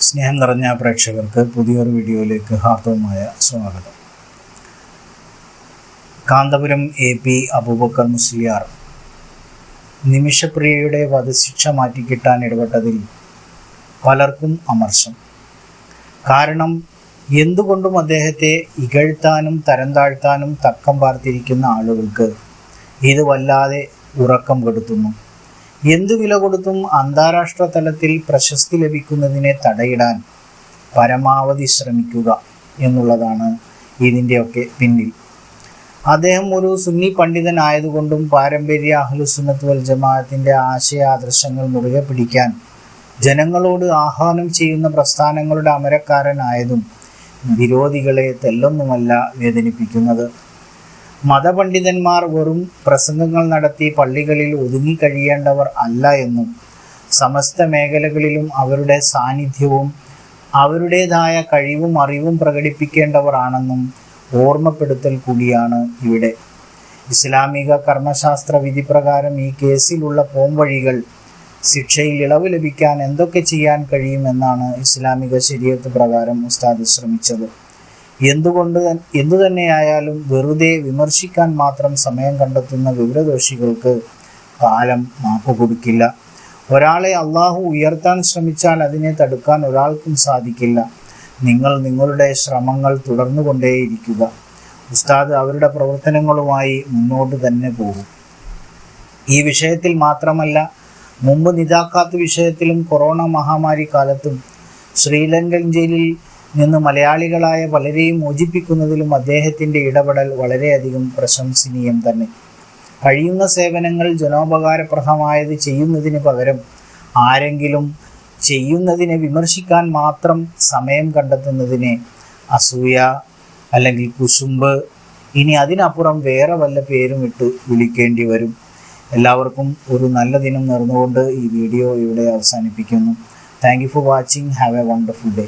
സ്നേഹം നിറഞ്ഞ പ്രേക്ഷകർക്ക് പുതിയൊരു വീഡിയോയിലേക്ക് ഹാർദവമായ സ്വാഗതം. കാന്തപുരം AP അബൂബക്കർ മുസ്ലിയാർ നിമിഷപ്രിയയുടെ വധശിക്ഷ മാറ്റിക്കിട്ടാൻ ഇടപെട്ടതിൽ പലർക്കും അമർഷം. കാരണം എന്തുകൊണ്ടും അദ്ദേഹത്തെ ഇകഴ്ത്താനും തരം താഴ്ത്താനും തക്കം പാർത്തിരിക്കുന്ന ആളുകൾക്ക് ഇത് വല്ലാതെ ഉറക്കം കെടുത്തുന്നു. എന്തു വില കൊടുത്തും അന്താരാഷ്ട്ര തലത്തിൽ പ്രശസ്തി ലഭിക്കുന്നതിനെ തടയിടാൻ പരമാവധി ശ്രമിക്കുക എന്നുള്ളതാണ് ഇതിൻ്റെയൊക്കെ പിന്നിൽ. അദ്ദേഹം ഒരു സുന്നി പണ്ഡിതനായതുകൊണ്ടും പാരമ്പര്യ അഹ്ലുസുന്നത്ത് വൽ ജമാഅത്തിൻ്റെ ആശയാദർശങ്ങൾ മുറുകെ പിടിക്കാൻ ജനങ്ങളോട് ആഹ്വാനം ചെയ്യുന്ന പ്രസ്ഥാനങ്ങളുടെ അമരക്കാരനായതും വിരോധികളെ തെല്ലൊന്നുമല്ല വേദനിപ്പിക്കുന്നത്. മതപണ്ഡിതന്മാർ വെറും പ്രസംഗങ്ങൾ നടത്തി പള്ളികളിൽ ഒതുങ്ങിക്കഴിയേണ്ടവർ അല്ല എന്നും സമസ്ത മേഖലകളിലും അവരുടെ സാന്നിധ്യവും അവരുടേതായ കഴിവും അറിവും പ്രകടിപ്പിക്കേണ്ടവർ ആണെന്നും ഓർമ്മപ്പെടുത്തൽ കൂടിയാണ് ഇവിടെ. ഇസ്ലാമിക കർമ്മശാസ്ത്ര വിധി പ്രകാരം ഈ കേസിലുള്ള പോംവഴികൾ, ശിക്ഷയിൽ ഇളവ് ലഭിക്കാൻ എന്തൊക്കെ ചെയ്യാൻ കഴിയുമെന്നാണ് ഇസ്ലാമിക ശരീഅത്ത് പ്രകാരം ഉസ്താദ് ശ്രമിച്ചത്. എന്തുതന്നെയായാലും വെറുതെ വിമർശിക്കാൻ മാത്രം സമയം കണ്ടെത്തുന്ന വിവരദോഷികൾക്ക് കാലം മാപ്പ് കൊടുക്കില്ല. ഒരാളെ അള്ളാഹു ഉയർത്താൻ ശ്രമിച്ചാൽ അതിനെ തടുക്കാൻ ഒരാൾക്കും സാധിക്കില്ല. നിങ്ങളുടെ ശ്രമങ്ങൾ തുടർന്നുകൊണ്ടേയിരിക്കുക. ഉസ്താദ് അവരുടെ പ്രവർത്തനങ്ങളുമായി മുന്നോട്ട് തന്നെ പോകും. ഈ വിഷയത്തിൽ മാത്രമല്ല, മുമ്പ് നിദാക്കാത്ത് വിഷയത്തിലും കൊറോണ മഹാമാരി കാലത്തും ശ്രീലങ്കൻ ജയിലിൽ നിന്ന് മലയാളികളായ പലരെയും മോചിപ്പിക്കുന്നതിലും അദ്ദേഹത്തിൻ്റെ ഇടപെടൽ വളരെയധികം പ്രശംസനീയം തന്നെ. കഴിയുന്ന സേവനങ്ങൾ ജനോപകാരപ്രദമായത് ചെയ്യുന്നതിന് പകരം ആരെങ്കിലും ചെയ്യുന്നതിനെ വിമർശിക്കാൻ മാത്രം സമയം കണ്ടെത്തുന്നതിനെ അസൂയ അല്ലെങ്കിൽ കുശുമ്പ്, ഇനി അതിനപ്പുറം വേറെ വല്ല പേരും ഇട്ട് വിളിക്കേണ്ടി വരും. എല്ലാവർക്കും ഒരു നല്ല ദിനം നേർന്നുകൊണ്ട് ഈ വീഡിയോ ഇവിടെ അവസാനിപ്പിക്കുന്നു. Thank you for watching. Have A wonderful day.